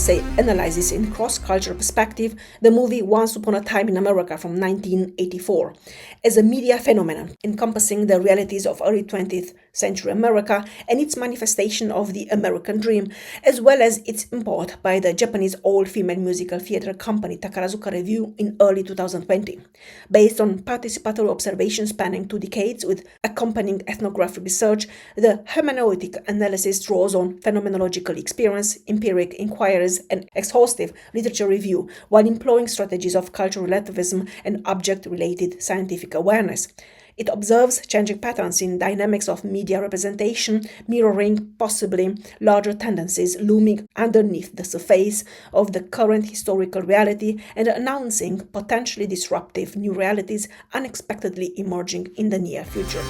essay analyzes in cross-cultural perspective the movie Once Upon a Time in America from 1984 as a media phenomenon encompassing the realities of early 20th century America and its manifestation of the American dream, as well as its import by the Japanese all-female musical theater company Takarazuka Revue in early 2020. Based on participatory observations spanning 2 decades with accompanying ethnographic research, the hermeneutic analysis draws on phenomenological experience, empiric inquiries, and exhaustive literature review, while employing strategies of cultural relativism and object-related scientific awareness. It observes changing patterns in dynamics of media representation, mirroring possibly larger tendencies looming underneath the surface of the current historical reality and announcing potentially disruptive new realities unexpectedly emerging in the near future.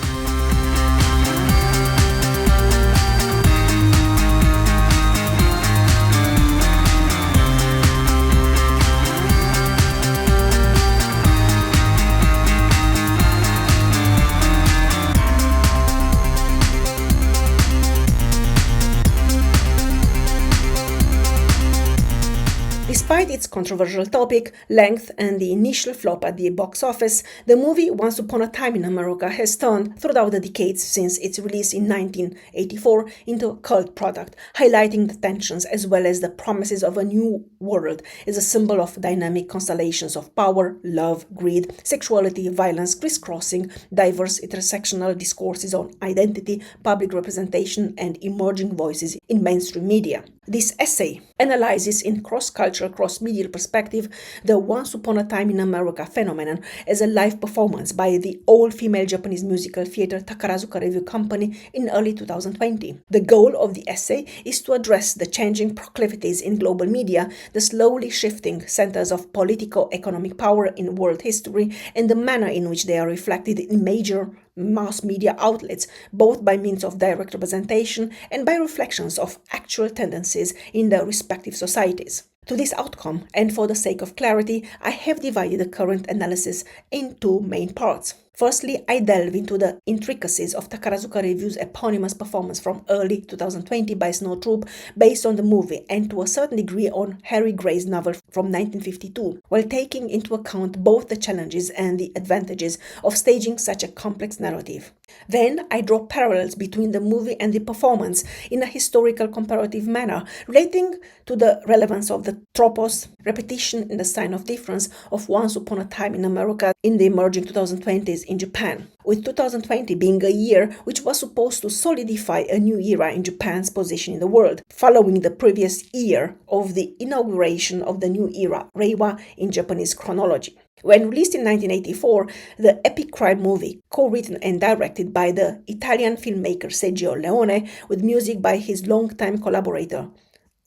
Despite its controversial topic, length, and the initial flop at the box office, the movie Once Upon a Time in America has turned throughout the decades since its release in 1984 into a cult product, highlighting the tensions as well as the promises of a new world as a symbol of dynamic constellations of power, love, greed, sexuality, violence, crisscrossing diverse intersectional discourses on identity, public representation, and emerging voices in mainstream media. This essay analyzes in cross-cultural, cross-medial perspective the Once Upon a Time in America phenomenon as a live performance by the all-female Japanese musical theater Takarazuka Revue company in early 2020. The goal of the essay is to address the changing proclivities in global media, the slowly shifting centers of politico-economic power in world history, and the manner in which they are reflected in major mass media outlets, both by means of direct representation and by reflections of actual tendencies in their respective societies. To this outcome, and for the sake of clarity, I have divided the current analysis in 2 main parts. Firstly, I delve into the intricacies of Takarazuka Revue's eponymous performance from early 2020 by Troupe based on the movie and to a certain degree on Harry Gray's novel from 1952, while taking into account both the challenges and the advantages of staging such a complex narrative. Then I draw parallels between the movie and the performance in a historical comparative manner, relating to the relevance of the tropos, repetition in the sign of difference of Once Upon a Time in America in the emerging 2020s in Japan, with 2020 being a year which was supposed to solidify a new era in Japan's position in the world, following the previous year of the inauguration of the new era, Reiwa, in Japanese chronology. When released in 1984, the epic crime movie, co-written and directed by the Italian filmmaker Sergio Leone, with music by his longtime collaborator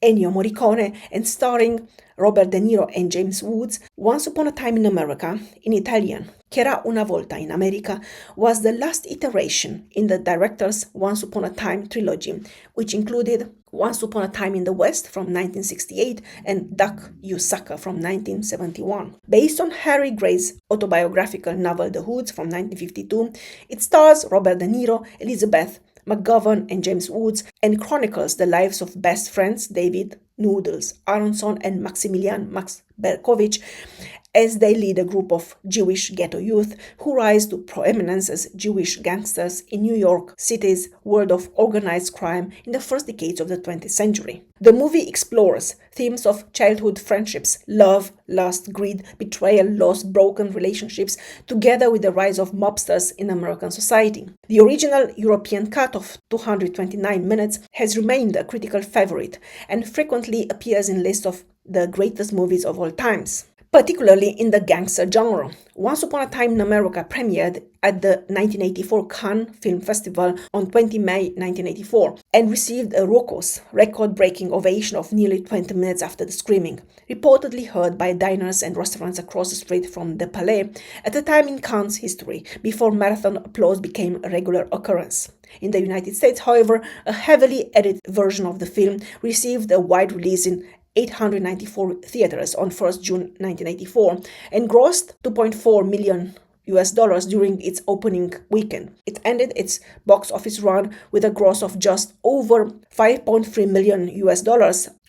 Ennio Morricone and starring Robert De Niro and James Woods, Once Upon a Time in America, in Italian, C'era una volta in America, was the last iteration in the director's Once Upon a Time trilogy, which included Once Upon a Time in the West from 1968 and Duck, You Sucker from 1971. Based on Harry Gray's autobiographical novel The Hoods from 1952, it stars Robert De Niro, Elizabeth McGovern and James Woods, and chronicles the lives of best friends David Noodles Aronson and Maximilian Max Berkovich as they lead a group of Jewish ghetto youth who rise to prominence as Jewish gangsters in New York City's world of organized crime in the first decades of the 20th century. The movie explores themes of childhood friendships, love, lust, greed, betrayal, loss, broken relationships, together with the rise of mobsters in American society. The original European cut of 229 minutes has remained a critical favorite and frequently appears in lists of the greatest movies of all times, particularly in the gangster genre. Once Upon a Time in America premiered at the 1984 Cannes Film Festival on 20 May 1984 and received a raucous, record-breaking ovation of nearly 20 minutes after the screening, reportedly heard by diners and restaurants across the street from the Palais, at a time in Cannes' history before marathon applause became a regular occurrence. In the United States, however, a heavily edited version of the film received a wide release in 894 theaters on 1st June 1984 and grossed $2.4 million during its opening weekend. It ended its box office run with a gross of just over $5.3 million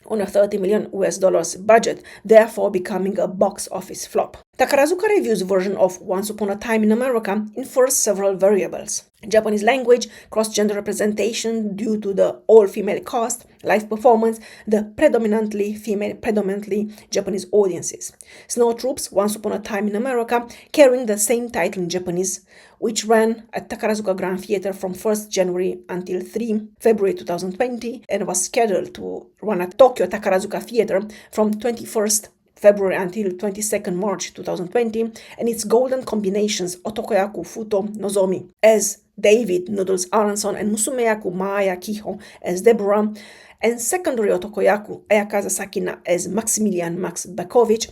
on a $30 million budget, therefore becoming a box office flop. Takarazuka Revue's version of Once Upon a Time in America infers several variables: Japanese language, cross-gender representation due to the all-female cast, live performance, the predominantly female, predominantly Japanese audiences. Snow Troupe's Once Upon a Time in America, carrying the same title in Japanese, which ran at Takarazuka Grand Theatre from 1st January until 3 February 2020 and was scheduled to run at Tokyo Takarazuka Theatre from 21st February until 22nd March 2020, and its golden combinations Otokoyaku Futo Nozomi as David Noodles Aronson and Musumeyaku Maaya Kiho as Deborah, and secondary Otokoyaku Ayakaza Sakina as Maximilian Max Bakovich,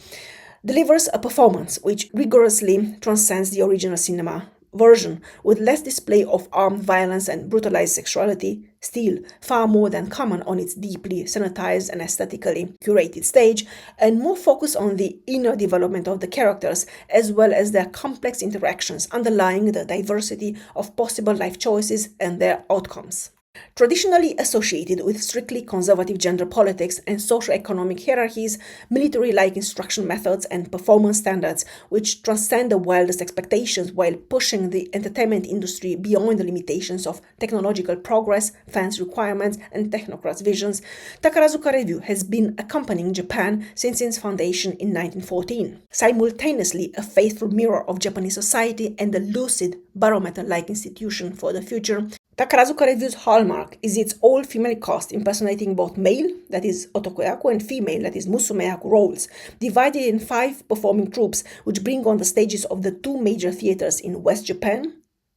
delivers a performance which rigorously transcends the original cinema version, with less display of armed violence and brutalized sexuality, still far more than common on its deeply sanitized and aesthetically curated stage, and more focus on the inner development of the characters, as well as their complex interactions underlying the diversity of possible life choices and their outcomes. Traditionally associated with strictly conservative gender politics and socio-economic hierarchies, military-like instruction methods and performance standards which transcend the wildest expectations while pushing the entertainment industry beyond the limitations of technological progress, fans' requirements, and technocrats' visions, Takarazuka Revue has been accompanying Japan since its foundation in 1914, simultaneously a faithful mirror of Japanese society and a lucid barometer-like institution for the future. Takarazuka Revue's hallmark is its all-female cast impersonating both male, that is Otokoyaku, and female, that is Musumeyaku roles, divided in 5 performing troupes which bring on the stages of the 2 major theaters in West Japan,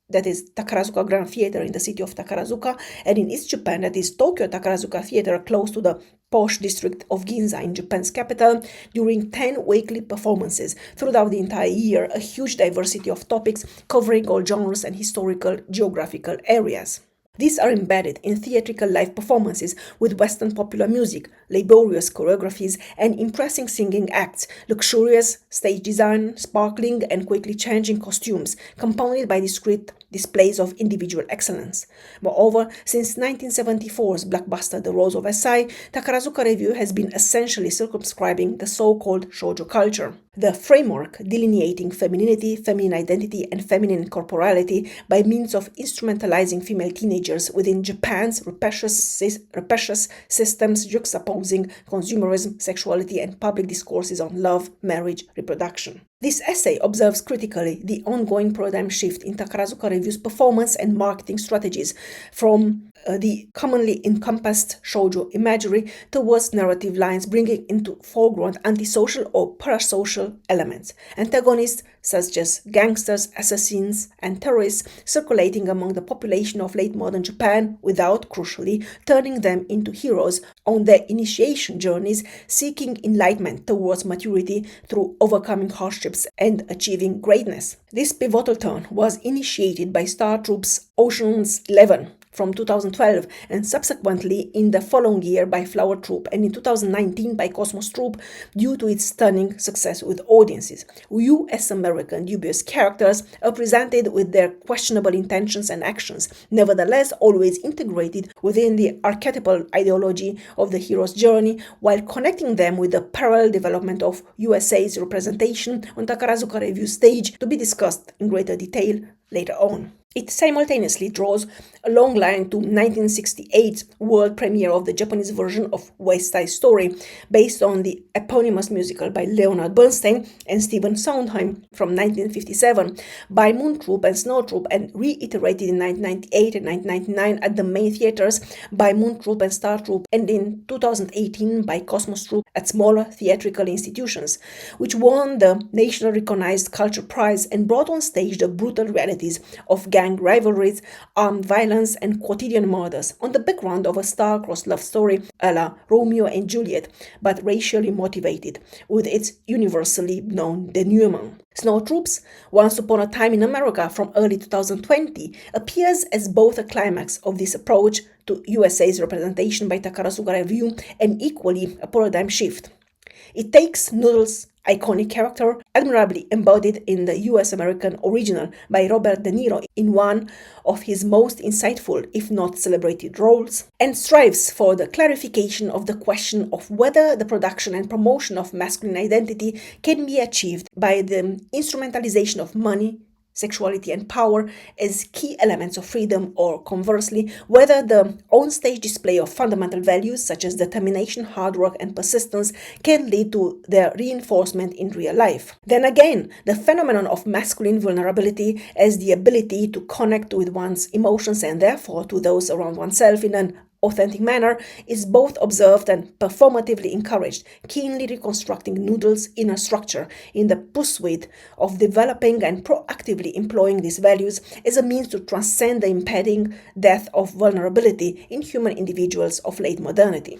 that is Takarazuka Grand Theatre in the city of Takarazuka, and in East Japan, that is Tokyo Takarazuka Theatre close to the posh district of Ginza in Japan's capital, during 10 weekly performances throughout the entire year, a huge diversity of topics covering all genres and historical geographical areas. These are embedded in theatrical live performances with Western popular music, laborious choreographies, and impressive singing acts, luxurious stage design, sparkling and quickly changing costumes, compounded by discrete displays of individual excellence. Moreover, since 1974's blockbuster The Rose of Versailles, Takarazuka Revue has been essentially circumscribing the so-called shoujo culture, the framework delineating femininity, feminine identity, and feminine corporality by means of instrumentalizing female teenagers within Japan's rapacious systems juxtaposing consumerism, sexuality, and public discourses on love, marriage, reproduction. This essay observes critically the ongoing paradigm shift in Takarazuka Revue's performance and marketing strategies from the commonly encompassed shoujo imagery towards narrative lines bringing into foreground antisocial or parasocial elements, antagonists such as gangsters, assassins, and terrorists circulating among the population of late modern Japan without, crucially, turning them into heroes on their initiation journeys seeking enlightenment towards maturity through overcoming hardships and achieving greatness. This pivotal turn was initiated by Star Troupe's Ocean's 11 from 2012 and subsequently in the following year by Flower Troupe and in 2019 by Cosmos Troupe due to its stunning success with audiences. US-American dubious characters are presented with their questionable intentions and actions, nevertheless always integrated within the archetypal ideology of the hero's journey while connecting them with the parallel development of USA's representation on Takarazuka Revue stage to be discussed in greater detail later on. It simultaneously draws a long line to 1968's world premiere of the Japanese version of West Side Story, based on the eponymous musical by Leonard Bernstein and Stephen Sondheim from 1957, by Moon Troupe and Snow Troupe, and reiterated in 1998 and 1999 at the main theaters by Moon Troupe and Star Troupe, and in 2018 by Cosmos Troupe at smaller theatrical institutions, which won the nationally recognized Culture Prize and brought on stage the brutal realities of gang rivalries, armed violence, and quotidian murders on the background of a star-crossed love story a la Romeo and Juliet, but racially motivated, with its universally known denouement. Snow Troupe's Once Upon a Time in America from early 2020 appears as both a climax of this approach to USA's representation by Takarazuka Revue and equally a paradigm shift. It takes Noodles' iconic character, admirably embodied in the US American original by Robert De Niro in one of his most insightful, if not celebrated roles, and strives for the clarification of the question of whether the production and promotion of masculine identity can be achieved by the instrumentalization of money, sexuality, and power as key elements of freedom, or conversely, whether the on-stage display of fundamental values such as determination, hard work, and persistence can lead to their reinforcement in real life. Then again, the phenomenon of masculine vulnerability as the ability to connect with one's emotions and therefore to those around oneself in an authentic manner is both observed and performatively encouraged, keenly reconstructing Noodle's inner structure in the pursuit of developing and proactively employing these values as a means to transcend the impending death of vulnerability in human individuals of late modernity.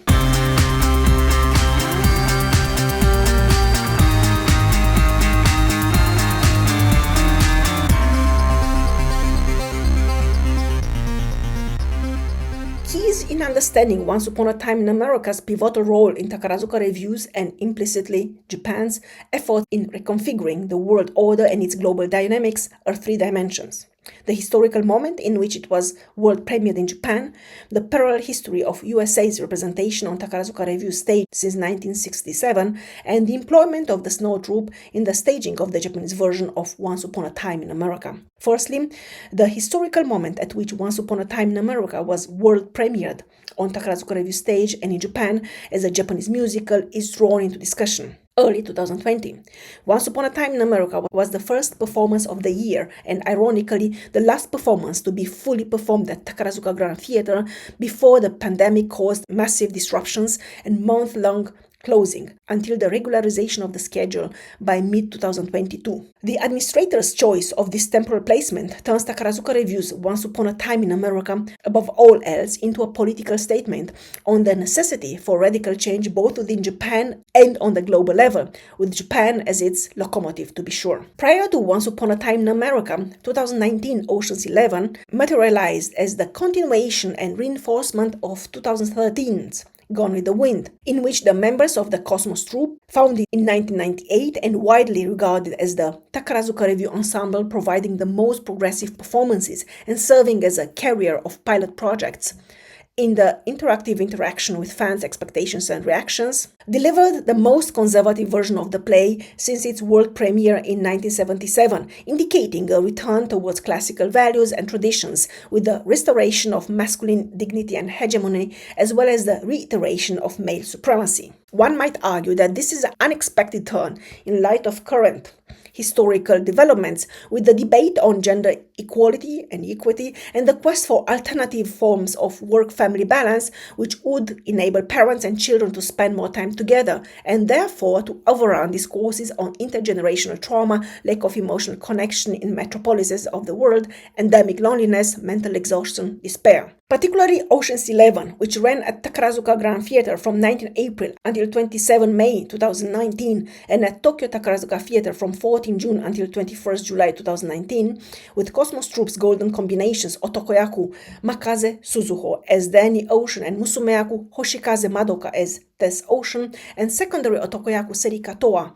Keys in understanding Once Upon a Time in America's pivotal role in Takarazuka Revue's and implicitly Japan's effort in reconfiguring the world order and its global dynamics are three dimensions: the historical moment in which it was world premiered in Japan, the parallel history of USA's representation on Takarazuka Revue stage since 1967, and the employment of the Snow Troupe in the staging of the Japanese version of Once Upon a Time in America. Firstly, the historical moment at which Once Upon a Time in America was world premiered on Takarazuka Revue stage and in Japan as a Japanese musical is drawn into discussion. Early 2020. Once Upon a Time in America was the first performance of the year and ironically the last performance to be fully performed at Takarazuka Grand Theatre before the pandemic caused massive disruptions and month-long closing until the regularization of the schedule by mid-2022. The administrator's choice of this temporal placement turns Takarazuka Revue's Once Upon a Time in America, above all else, into a political statement on the necessity for radical change both within Japan and on the global level, with Japan as its locomotive to be sure. Prior to Once Upon a Time in America, 2019 Ocean's 11 materialized as the continuation and reinforcement of 2013's Gone with the Wind, in which the members of the Cosmos Troupe, founded in 1998 and widely regarded as the Takarazuka Revue ensemble providing the most progressive performances and serving as a carrier of pilot projects in the interactive interaction with fans' expectations and reactions, delivered the most conservative version of the play since its world premiere in 1977, indicating a return towards classical values and traditions with the restoration of masculine dignity and hegemony, as well as the reiteration of male supremacy. One might argue that this is an unexpected turn in light of current historical developments with the debate on gender equality and equity and the quest for alternative forms of work-family balance which would enable parents and children to spend more time together and therefore to overrun discourses on intergenerational trauma, lack of emotional connection in metropolises of the world, endemic loneliness, mental exhaustion, despair. Particularly Ocean's 11, which ran at Takarazuka Grand Theatre from 19 April until 27 May 2019 and at Tokyo Takarazuka Theatre from 14 June until 21 July 2019, with Cosmos Troupe's golden combinations Otokoyaku Makaze Suzuho as Danny Ocean and Musumeyaku Hoshikaze Madoka as Tess Ocean, and secondary Otokoyaku Serika Toa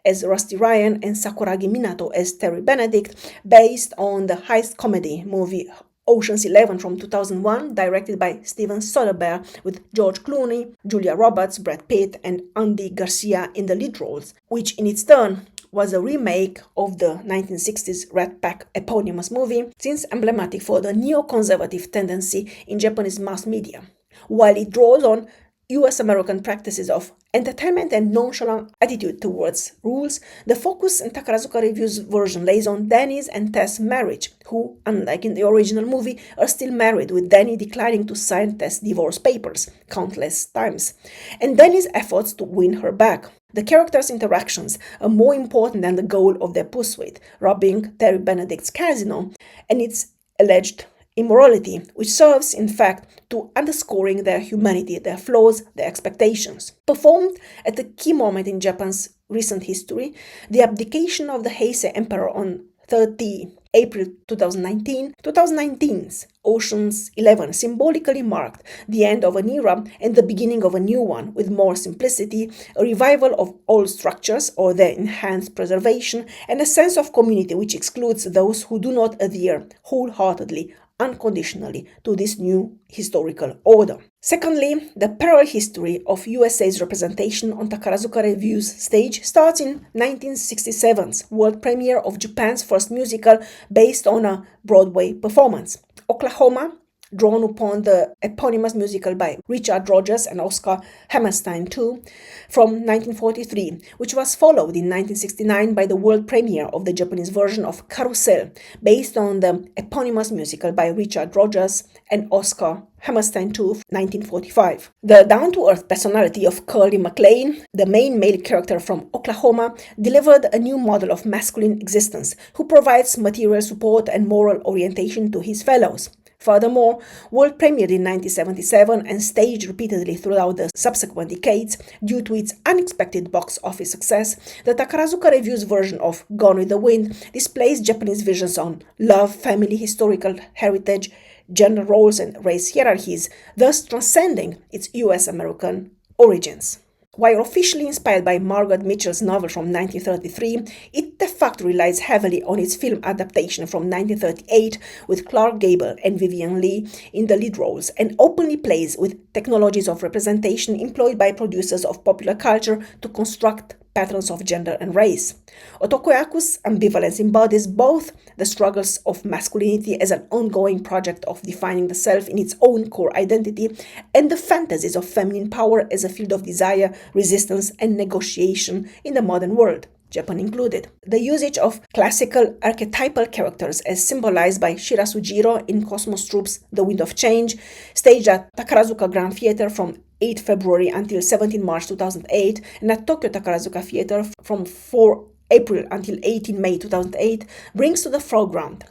as Rusty Ryan and Sakuragi Minato as Terry Benedict, based on the heist comedy movie Ocean's 11 from 2001, directed by Steven Soderbergh, with George Clooney, Julia Roberts, Brad Pitt, and Andy Garcia in the lead roles, which in its turn was a remake of the 1960s Rat Pack eponymous movie, since emblematic for the neoconservative tendency in Japanese mass media. While it draws on US-American practices of entertainment and nonchalant attitude towards rules, the focus in Takarazuka Revue's version lays on Danny's and Tess' marriage, who, unlike in the original movie, are still married, with Danny declining to sign Tess' divorce papers countless times, and Danny's efforts to win her back. The characters' interactions are more important than the goal of their pursuit, robbing Terry Benedict's casino and its alleged immorality, which serves, in fact, to underscoring their humanity, their flaws, their expectations. Performed at a key moment in Japan's recent history, the abdication of the Heisei Emperor on 30 April 2019, 2019's Ocean's 11 symbolically marked the end of an era and the beginning of a new one with more simplicity, a revival of old structures or their enhanced preservation, and a sense of community which excludes those who do not adhere wholeheartedly, unconditionally to this new historical order. Secondly, the parallel history of USA's representation on Takarazuka Revue's stage starts in 1967's world premiere of Japan's first musical based on a Broadway performance. Oklahoma, drawn upon the eponymous musical by Richard Rodgers and Oscar Hammerstein II from 1943, which was followed in 1969 by the world premiere of the Japanese version of Carousel, based on the eponymous musical by Richard Rodgers and Oscar Hammerstein II, 1945. The down-to-earth personality of Curly McLean, the main male character from Oklahoma, delivered a new model of masculine existence, who provides material support and moral orientation to his fellows. Furthermore, world premiered in 1977 and staged repeatedly throughout the subsequent decades due to its unexpected box office success, the Takarazuka Revue's version of Gone with the Wind displays Japanese visions on love, family, historical heritage, gender roles, and race hierarchies, thus transcending its US-American origins. While officially inspired by Margaret Mitchell's novel from 1933, it de facto relies heavily on its film adaptation from 1938 with Clark Gable and Vivien Leigh in the lead roles, and openly plays with technologies of representation employed by producers of popular culture to construct patterns of gender and race. Otokoyaku's ambivalence embodies both the struggles of masculinity as an ongoing project of defining the self in its own core identity, and the fantasies of feminine power as a field of desire, resistance, and negotiation in the modern world, Japan included. The usage of classical archetypal characters as symbolized by Shirasujiro in Cosmos Troupe's The Wind of Change, staged at Takarazuka Grand Theatre from 8 February until 17 March 2008, and at Tokyo Takarazuka Theatre from 4 April until 18 May 2008, brings to the foreground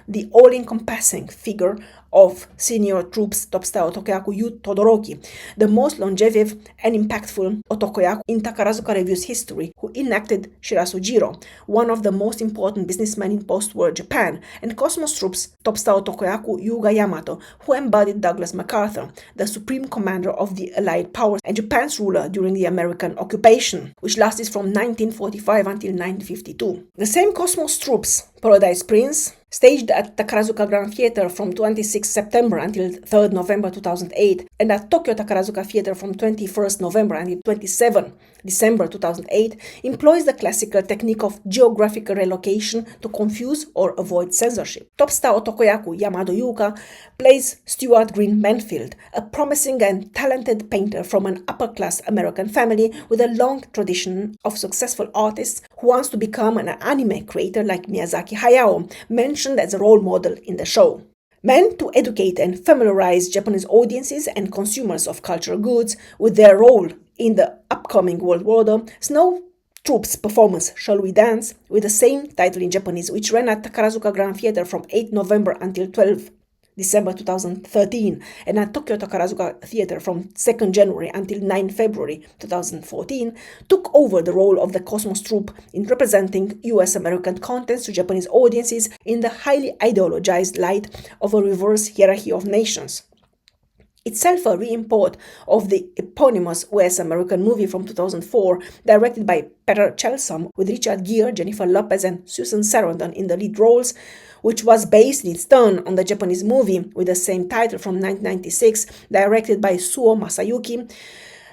the all-encompassing figure of senior Troupe's top star Otokoyaku Yu Todoroki, the most longevous and impactful Otokoyaku in Takarazuka Revue's history, who enacted Shirasujiro, one of the most important businessmen in post-war Japan, and Cosmos Troupe's top star Otokoyaku Yuga Yamato, who embodied Douglas MacArthur, the supreme commander of the Allied powers and Japan's ruler during the American occupation, which lasted from 1945 until 1952. The same Cosmos Troupe's Paradise Prince, staged at Takarazuka Grand Theatre from 26 September until 3 November 2008, and at Tokyo Takarazuka Theatre from 21 November until 27 December 2008, employs the classical technique of geographical relocation to confuse or avoid censorship. Top star Otokoyaku Yamado Yuka plays Stuart Green Manfield, a promising and talented painter from an upper-class American family with a long tradition of successful artists who wants to become an anime creator like Miyazaki Hayao, mentioned as a role model in the show. Meant to educate and familiarize Japanese audiences and consumers of cultural goods with their role in the upcoming world order, Snow Troupe's performance Shall We Dance, with the same title in Japanese, which ran at Takarazuka Grand Theatre from 8 November until 12 December 2013, and at Tokyo Takarazuka Theatre from 2nd January until 9 February 2014, took over the role of the Cosmos Troupe in representing US-American contents to Japanese audiences in the highly ideologized light of a reverse hierarchy of nations. Itself a re-import of the eponymous US-American movie from 2004, directed by Peter Chelsom, with Richard Gere, Jennifer Lopez, and Susan Sarandon in the lead roles, which was based in its turn on the Japanese movie with the same title from 1996, directed by Suo Masayuki.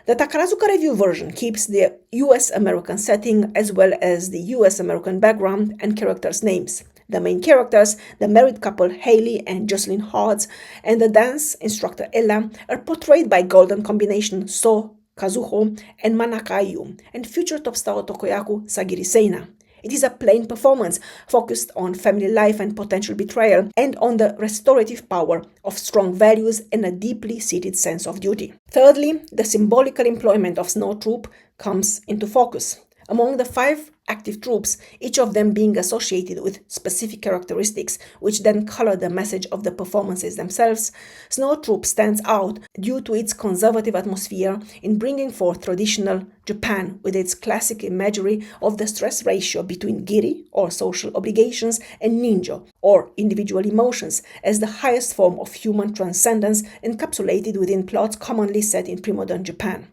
The Takarazuka Revue version keeps the US-American setting as well as the US-American background and characters' names. The main characters, the married couple Hailey and Jocelyn Hartz, and the dance instructor Ella, are portrayed by golden combination So Kazuho and Manakayu, and future top star Otokoyaku Sagiri Seina. It is a plain performance focused on family life and potential betrayal, and on the restorative power of strong values and a deeply seated sense of duty. Thirdly, the symbolical employment of Snow Troupe comes into focus. Among the 5 active troupes, each of them being associated with specific characteristics, which then color the message of the performances themselves, Snow Troupe stands out due to its conservative atmosphere in bringing forth traditional Japan with its classic imagery of the stress ratio between giri, or social obligations, and ninjo, or individual emotions, as the highest form of human transcendence encapsulated within plots commonly set in pre-modern Japan.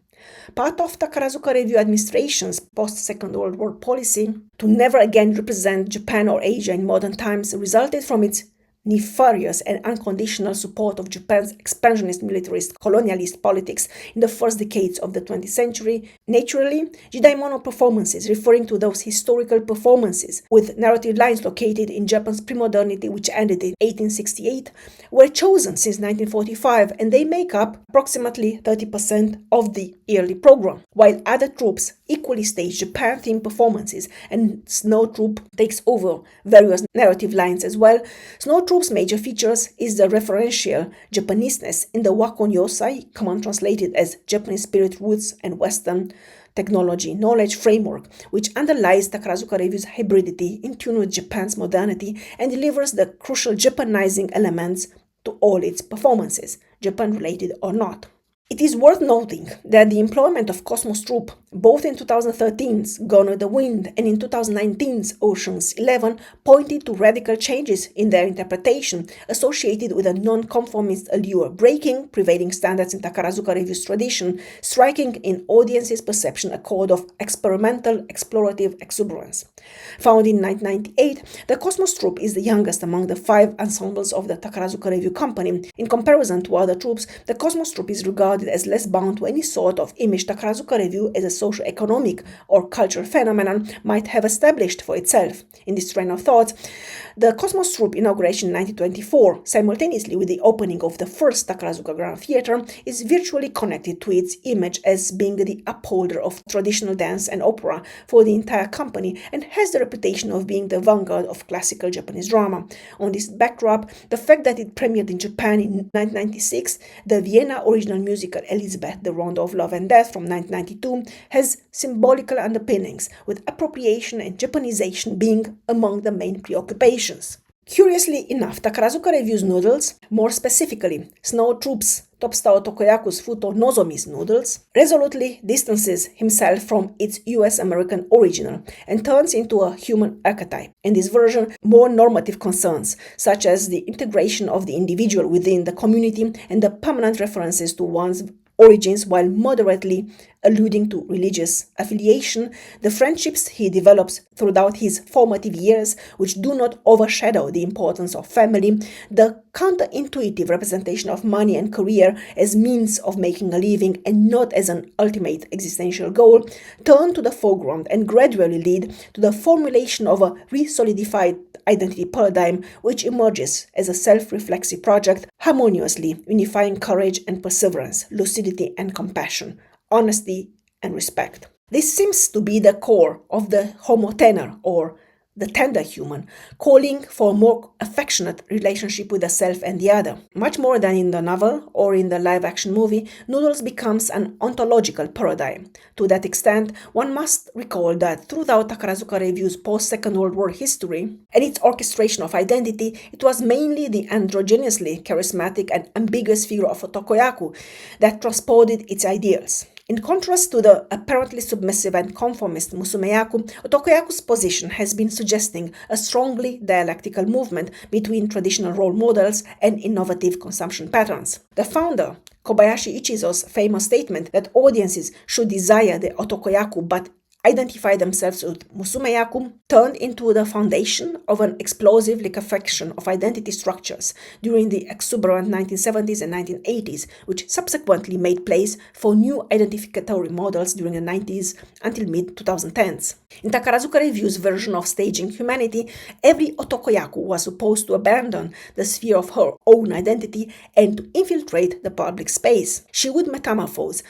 Part of Takarazuka Revue administration's post-Second World War policy to never again represent Japan or Asia in modern times resulted from its nefarious and unconditional support of Japan's expansionist, militarist, colonialist politics in the first decades of the 20th century. Naturally, jidaimono performances, referring to those historical performances with narrative lines located in Japan's pre-modernity, which ended in 1868, were chosen since 1945, and they make up approximately 30% of the yearly program, while other troupes equally stage Japan-themed performances, and Snow Troupe takes over various narrative lines as well. Snow Troupe's major features is the referential Japaneseness in the Wakon Yosai, common translated as Japanese spirit roots and Western technology knowledge framework, which underlies Takarazuka Revue's hybridity in tune with Japan's modernity and delivers the crucial Japanizing elements to all its performances, Japan-related or not. It is worth noting that the employment of Cosmos Troupe, both in 2013's Gone with the Wind and in 2019's Ocean's 11, pointed to radical changes in their interpretation associated with a non-conformist allure, breaking prevailing standards in Takarazuka Revue's tradition, striking in audience's perception a chord of experimental, explorative exuberance. Founded in 1998, the Cosmos Troupe is the youngest among the 5 ensembles of the Takarazuka Revue company. In comparison to other troupes, the Cosmos Troupe is regarded as less bound to any sort of image Takarazuka Revue as a socio-economic or cultural phenomenon might have established for itself. In this train of thought, the Cosmos Troupe inauguration in 1924, simultaneously with the opening of the first Takarazuka Grand Theatre, is virtually connected to its image as being the upholder of traditional dance and opera for the entire company, and has the reputation of being the vanguard of classical Japanese drama. On this backdrop, the fact that it premiered in Japan in 1996, the Vienna original musical Elizabeth, The Round of Love and Death from 1992, has symbolical underpinnings, with appropriation and Japanization being among the main preoccupations. Curiously enough, Takarazuka Revue's noodles, more specifically Snow Troupe's top star Tokoyaku's Futo Nozomi's noodles, resolutely distances himself from its US-American original and turns into a human archetype. In this version, more normative concerns, such as the integration of the individual within the community and the permanent references to one's origins while moderately alluding to religious affiliation, the friendships he develops throughout his formative years, which do not overshadow the importance of family, the counterintuitive representation of money and career as means of making a living and not as an ultimate existential goal, turn to the foreground and gradually lead to the formulation of a re-solidified identity paradigm which emerges as a self-reflexive project, harmoniously unifying courage and perseverance, lucidity and compassion, honesty and respect. This seems to be the core of the homo tenor, or the tender human, calling for a more affectionate relationship with the self and the other. Much more than in the novel or in the live-action movie, Noodles becomes an ontological paradigm. To that extent, one must recall that throughout Takarazuka Revue's post-Second World War history and its orchestration of identity, it was mainly the androgynously charismatic and ambiguous figure of Tokoyaku that transported its ideals. In contrast to the apparently submissive and conformist Musumeyaku, Tokoyaku's position has been suggesting a strongly dialectical movement between traditional role models and innovative consumption patterns. The founder, Kobayashi Ichizo's famous statement that audiences should desire the Otokoyaku but identify themselves with Musumeyaku, turned into the foundation of an explosive liquefaction of identity structures during the exuberant 1970s and 1980s, which subsequently made place for new identificatory models during the 90s until mid-2010s. In Takarazuka Revue's version of staging humanity, every Otokoyaku was supposed to abandon the sphere of her own identity and to infiltrate the public space. She would metamorphose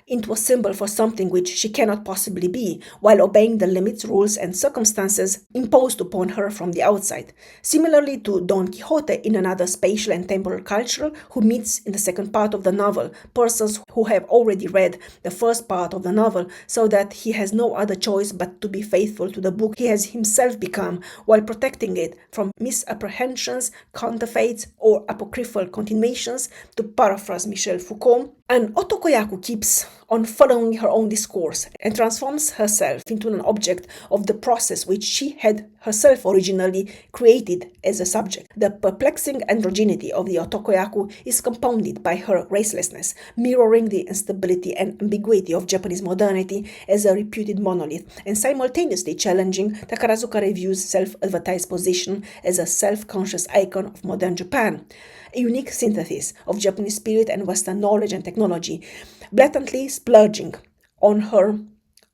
into a symbol for something which she cannot possibly be, while obeying the limits, rules, and circumstances imposed upon her from the outside. Similarly to Don Quixote in another spatial and temporal culture, who meets in the second part of the novel persons who have already read the first part of the novel, so that he has no other choice but to be faithful to the book he has himself become, while protecting it from misapprehensions, counterfeits, or apocryphal continuations, to paraphrase Michel Foucault. And Otokoyaku keeps on following her own discourse and transforms herself into an object of the process which she had herself originally created as a subject. The perplexing androgyny of the Otokoyaku is compounded by her gracelessness, mirroring the instability and ambiguity of Japanese modernity as a reputed monolith, and simultaneously challenging Takarazuka Revue's self-advertised position as a self-conscious icon of modern Japan. A unique synthesis of Japanese spirit and Western knowledge and technology, blatantly splurging on her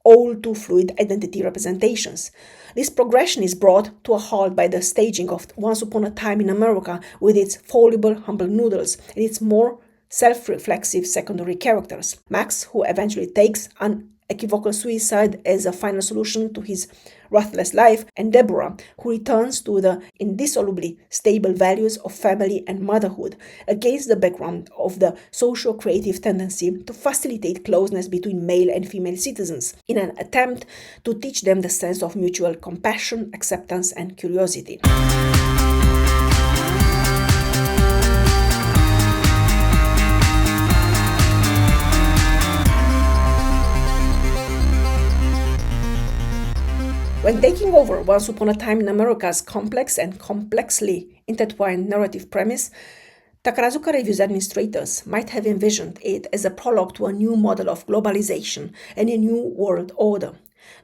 all too fluid identity representations. This progression is brought to a halt by the staging of Once Upon a Time in America with its fallible, humble noodles and its more self-reflexive secondary characters. Max, who eventually takes unequivocal suicide as a final solution to his ruthless life, and Deborah, who returns to the indissolubly stable values of family and motherhood against the background of the socio-creative tendency to facilitate closeness between male and female citizens in an attempt to teach them the sense of mutual compassion, acceptance, and curiosity. When taking over Once Upon a Time in America's complex and complexly intertwined narrative premise, Takarazuka Revue's administrators might have envisioned it as a prologue to a new model of globalization and a new world order.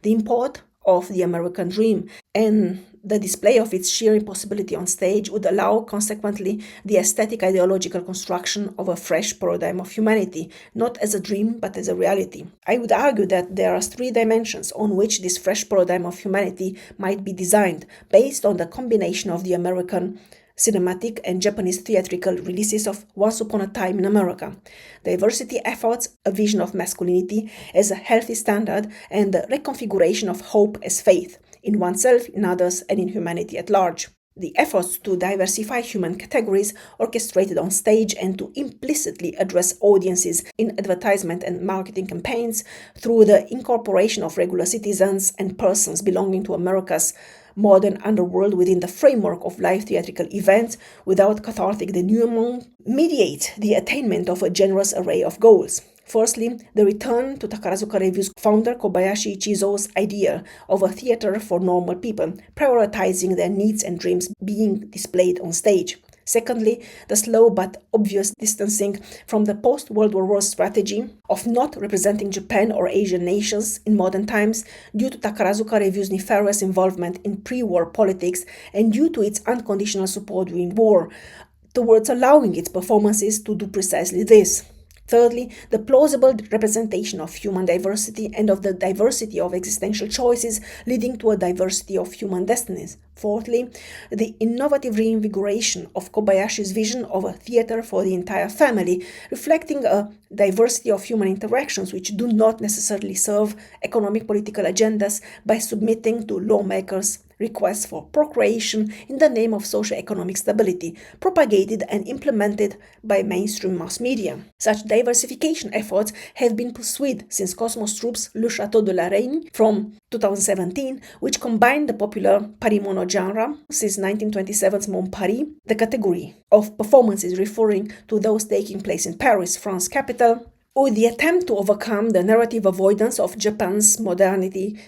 The import of the American dream and the display of its sheer impossibility on stage would allow, consequently, the aesthetic ideological construction of a fresh paradigm of humanity, not as a dream but as a reality. I would argue that there are three dimensions on which this fresh paradigm of humanity might be designed, based on the combination of the American cinematic and Japanese theatrical releases of Once Upon a Time in America. Diversity efforts, a vision of masculinity as a healthy standard, and the reconfiguration of hope as faith, in oneself, in others, and in humanity at large. The efforts to diversify human categories orchestrated on stage and to implicitly address audiences in advertisement and marketing campaigns through the incorporation of regular citizens and persons belonging to America's modern underworld within the framework of live theatrical events without cathartic denouement mediate the attainment of a generous array of goals. Firstly, the return to Takarazuka Revue's founder Kobayashi Chizo's idea of a theater for normal people, prioritizing their needs and dreams being displayed on stage. Secondly, the slow but obvious distancing from the post-World War I strategy of not representing Japan or Asian nations in modern times due to Takarazuka Revue's nefarious involvement in pre-war politics and due to its unconditional support during war, towards allowing its performances to do precisely this. Thirdly, the plausible representation of human diversity and of the diversity of existential choices leading to a diversity of human destinies. Fourthly, the innovative reinvigoration of Kobayashi's vision of a theater for the entire family, reflecting a diversity of human interactions which do not necessarily serve economic political agendas by submitting to lawmakers' requests for procreation in the name of socio-economic stability, propagated and implemented by mainstream mass media. Such diversification efforts have been pursued since Cosmos Troupe's Le Château de la Reine from 2017, which combined the popular Paris Mono genre since 1927's Mon Paris, the category of performances referring to those taking place in Paris, France's capital, with the attempt to overcome the narrative avoidance of Japan's modernity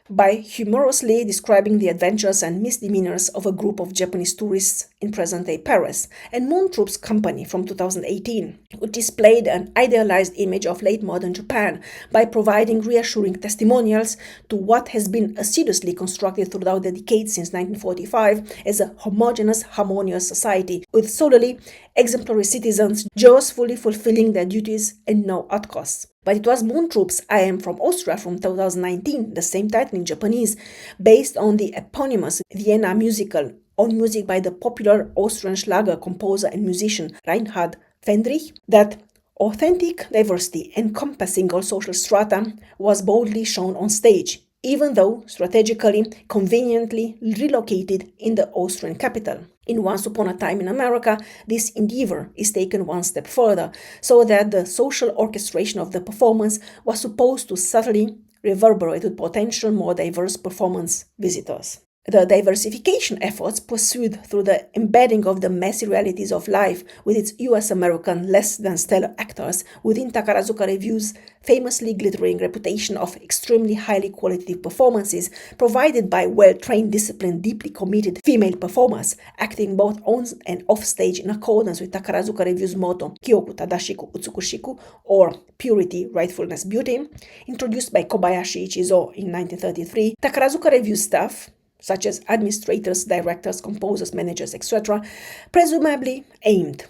by humorously describing the adventures and misdemeanors of a group of Japanese tourists in present-day Paris, and Moon Troupe's Company from 2018, which displayed an idealized image of late modern Japan by providing reassuring testimonials to what has been assiduously constructed throughout the decades since 1945 as a homogeneous, harmonious society, with solely exemplary citizens joyously fulfilling their duties and no outcasts. But it was Moon Troupe's I Am from Austria from 2019, the same title in Japanese, based on the eponymous Vienna musical, on music by the popular Austrian Schlager composer and musician Reinhard Fendrich, that Authentic diversity, encompassing all social strata, was boldly shown on stage, even though strategically, conveniently relocated in the Austrian capital. In Once Upon a Time in America, this endeavor is taken one step further, so that the social orchestration of the performance was supposed to subtly reverberate with potential more diverse performance visitors. The diversification efforts pursued through the embedding of the messy realities of life with its US-American less than stellar actors within Takarazuka Revue's famously glittering reputation of extremely highly qualitative performances provided by well-trained, disciplined, deeply committed female performers acting both on and off stage in accordance with Takarazuka Revue's motto Kyoku Tadashiku Utsukushiku, or Purity, Rightfulness, Beauty, introduced by Kobayashi Ichizo in 1933. Takarazuka Revue staff, such as administrators, directors, composers, managers, etc., presumably aimed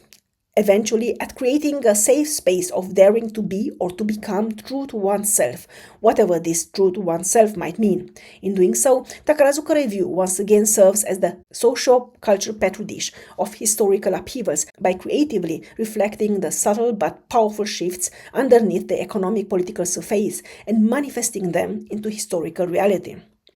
eventually at creating a safe space of daring to be or to become true to oneself, whatever this true to oneself might mean. In doing so, Takarazuka Revue once again serves as the socio-cultural petri dish of historical upheavals by creatively reflecting the subtle but powerful shifts underneath the economic political surface and manifesting them into historical reality.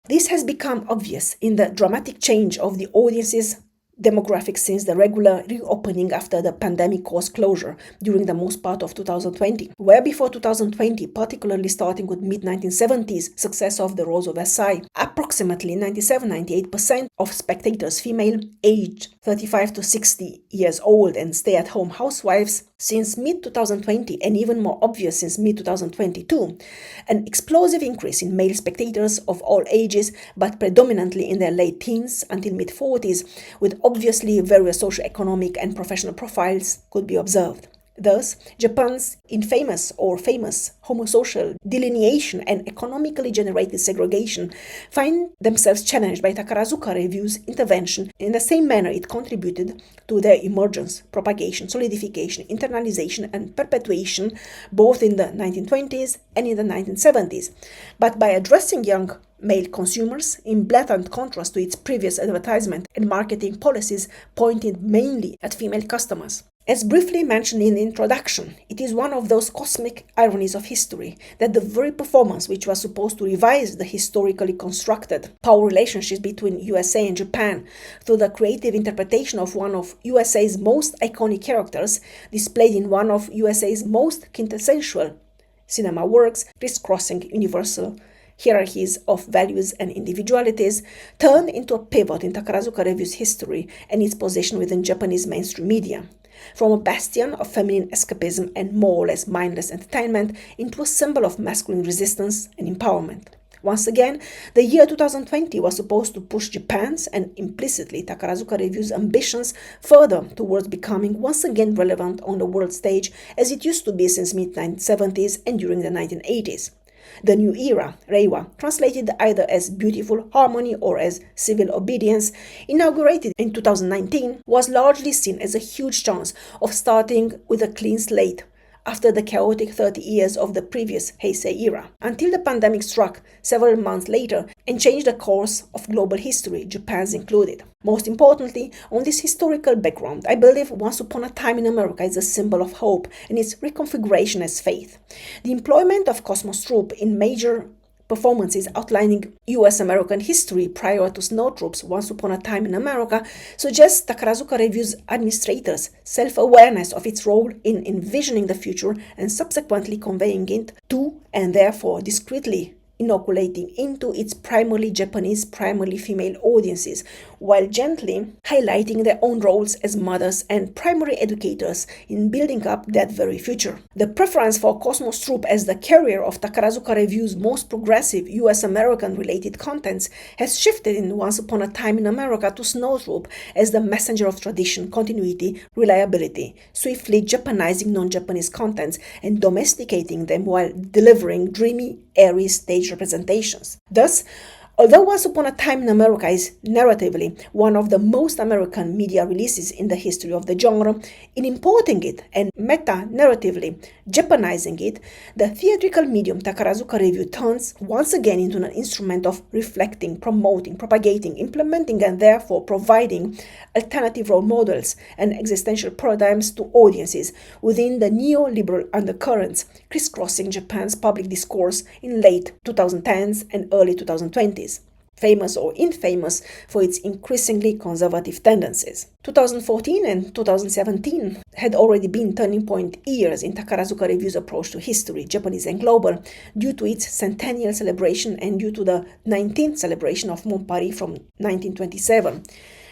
This has become obvious in the dramatic change of the audience's demographics since the regular reopening after the pandemic-caused closure during the most part of 2020. Where before 2020, particularly starting with mid-1970s success of The Rose of Versailles, approximately 97-98% of spectators female aged 35 to 60 years old and stay-at-home housewives, since mid-2020 and even more obvious since mid-2022, an explosive increase in male spectators of all ages but predominantly in their late teens until mid-40s, with obviously various socio-economic and professional profiles could be observed. Thus, Japan's infamous or famous homosocial delineation and economically generated segregation find themselves challenged by Takarazuka Revue's intervention in the same manner it contributed to their emergence, propagation, solidification, internalization, and perpetuation both in the 1920s and in the 1970s, but by addressing young male consumers in blatant contrast to its previous advertisement and marketing policies pointed mainly at female customers. As briefly mentioned in the introduction, it is one of those cosmic ironies of history that the very performance which was supposed to revise the historically constructed power relationships between USA and Japan through the creative interpretation of one of USA's most iconic characters, displayed in one of USA's most quintessential cinema works, crisscrossing universal hierarchies of values and individualities, turned into a pivot in Takarazuka Revue's history and its position within Japanese mainstream media. From a bastion of feminine escapism and more or less mindless entertainment into a symbol of masculine resistance and empowerment. Once again, the year 2020 was supposed to push Japan's and implicitly Takarazuka Revue's ambitions further towards becoming once again relevant on the world stage as it used to be since mid-1970s and during the 1980s. The new era, Reiwa, translated either as beautiful harmony or as civil obedience, inaugurated in 2019, was largely seen as a huge chance of starting with a clean slate after the chaotic 30 years of the previous Heisei era, until the pandemic struck several months later and changed the course of global history, Japan's included. Most importantly, on this historical background, I believe Once Upon a Time in America is a symbol of hope and its reconfiguration as faith. The employment of Cosmos Troupe in major performances outlining US-American history prior to Snow Troupe's Once Upon a Time in America suggests Takarazuka Revue's administrators' self-awareness of its role in envisioning the future and subsequently conveying it to, and therefore discreetly inoculating into its primarily Japanese, primarily female audiences, while gently highlighting their own roles as mothers and primary educators in building up that very future. The preference for Cosmos Troupe as the carrier of Takarazuka Revue's most progressive US-American related contents has shifted in Once Upon a Time in America to Snow Troupe as the messenger of tradition, continuity, reliability, swiftly Japanizing non-Japanese contents and domesticating them while delivering dreamy, airy stage representations. Thus, Although Once Upon a Time in America is narratively one of the most American media releases in the history of the genre, in importing it and meta-narratively Japanizing it, the theatrical medium Takarazuka Revue turns once again into an instrument of reflecting, promoting, propagating, implementing, and therefore providing alternative role models and existential paradigms to audiences within the neoliberal undercurrents crisscrossing Japan's public discourse in late 2010s and early 2020s, famous or infamous for its increasingly conservative tendencies. 2014 and 2017 had already been turning point years in Takarazuka Revue's approach to history, Japanese and global, due to its centennial celebration and due to the 19th celebration of Montparis from 1927.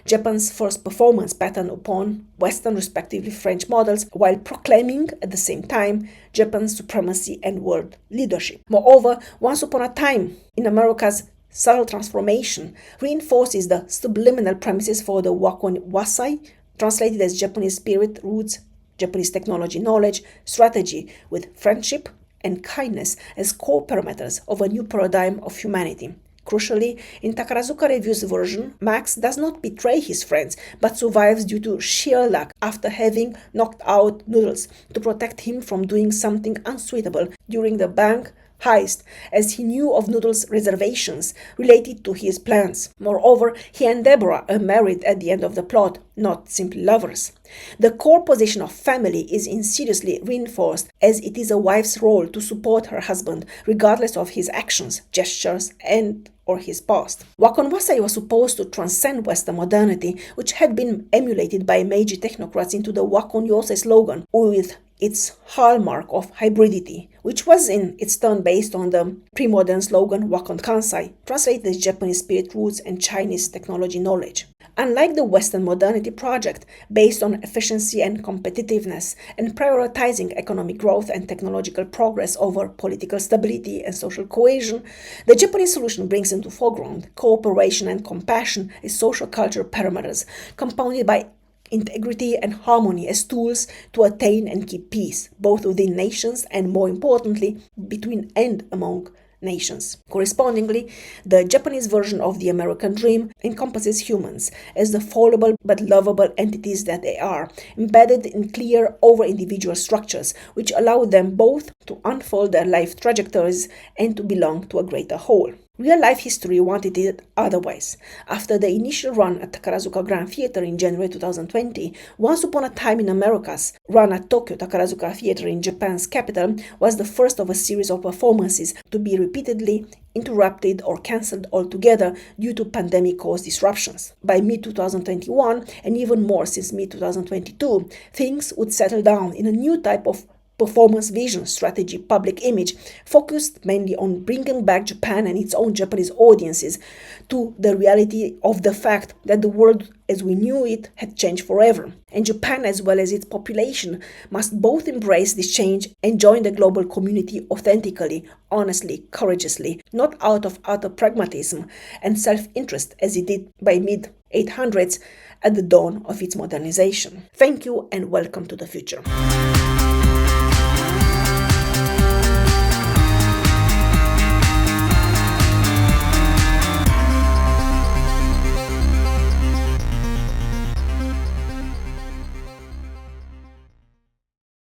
Japan's first performance patterned upon Western, respectively French models, while proclaiming at the same time Japan's supremacy and world leadership. Moreover, Once Upon a Time in America's subtle transformation reinforces the subliminal premises for the Wakon Wasai, translated as Japanese spirit, roots, Japanese technology, knowledge, strategy, with friendship and kindness as core parameters of a new paradigm of humanity. Crucially, in Takarazuka Revue's version, Max does not betray his friends, but survives due to sheer luck after having knocked out Noodles to protect him from doing something unsuitable during the bank heist, as he knew of Noodles' reservations related to his plans. Moreover, he and Deborah are married at the end of the plot, not simply lovers. The core position of family is insidiously reinforced, as it is a wife's role to support her husband, regardless of his actions, gestures, and or his past. Wakon Wasai was supposed to transcend Western modernity, which had been emulated by Meiji technocrats into the Wakon Yosei slogan, with its hallmark of hybridity, which was in its turn based on the pre-modern slogan Wakon Kansai, translated as Japanese spirit roots and Chinese technology knowledge. Unlike the Western modernity project, based on efficiency and competitiveness and prioritizing economic growth and technological progress over political stability and social cohesion, the Japanese solution brings into foreground cooperation and compassion as social culture parameters, compounded by integrity and harmony as tools to attain and keep peace, both within nations and, more importantly, between and among nations. Correspondingly, the Japanese version of the American dream encompasses humans as the fallible but lovable entities that they are, embedded in clear over-individual structures which allow them both to unfold their life trajectories and to belong to a greater whole. Real-life history wanted it otherwise. After the initial run at Takarazuka Grand Theatre in January 2020, Once Upon a Time in America's run at Tokyo Takarazuka Theatre in Japan's capital was the first of a series of performances to be repeatedly interrupted or cancelled altogether due to pandemic-caused disruptions. By mid-2021, and even more since mid-2022, things would settle down in a new type of performance vision, strategy, public image, focused mainly on bringing back Japan and its own Japanese audiences to the reality of the fact that the world as we knew it had changed forever. And Japan, as well as its population, must both embrace this change and join the global community authentically, honestly, courageously, not out of utter pragmatism and self-interest as it did by mid-800s at the dawn of its modernization. Thank you and welcome to the future.